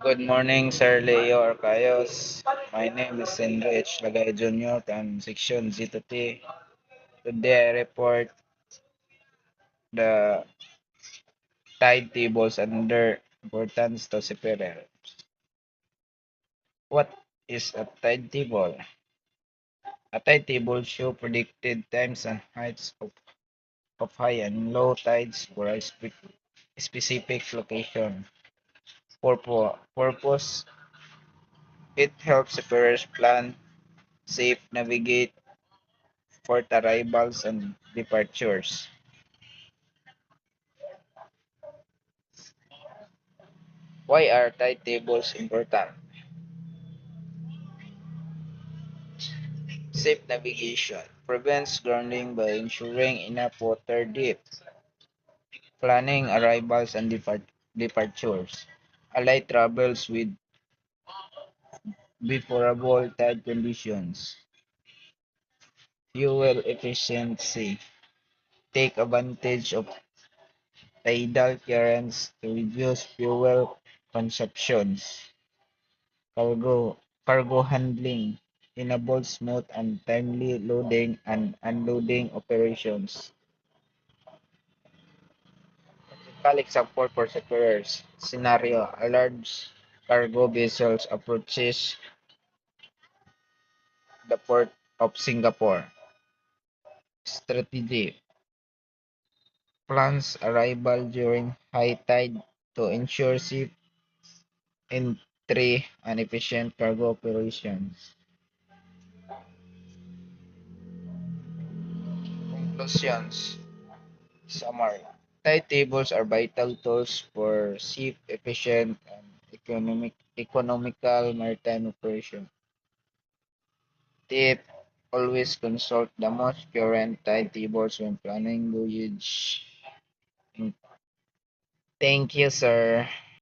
Good morning, Sir Leo Arcayos. My name is Enrich Lagay Jr. from Section Z2T. Today I report the tide tables and their importance to seafarer. What is a tide table? A tide table shows predicted times and heights of high and low tides for a specific location. Purpose, it helps seafarers plan, safe navigate, port arrivals and departures. Why are tide tables important? Safe navigation prevents grounding by ensuring enough water depth. Planning arrivals and departures. Allied travels with favorable tide conditions. Fuel efficiency. Take advantage of tidal currents to reduce fuel consumptions. Cargo handling enables smooth and timely loading and unloading operations. Practical example for seafarers. Scenario: a large cargo vessel approaches the port of Singapore. Strategy: plans arrival during high tide to ensure safe entry and efficient cargo operations. Conclusions. Summary. Tide tables are vital tools for safe, efficient, and economical maritime operation. Tip: always consult the most current tide tables when planning voyage. Thank you, sir.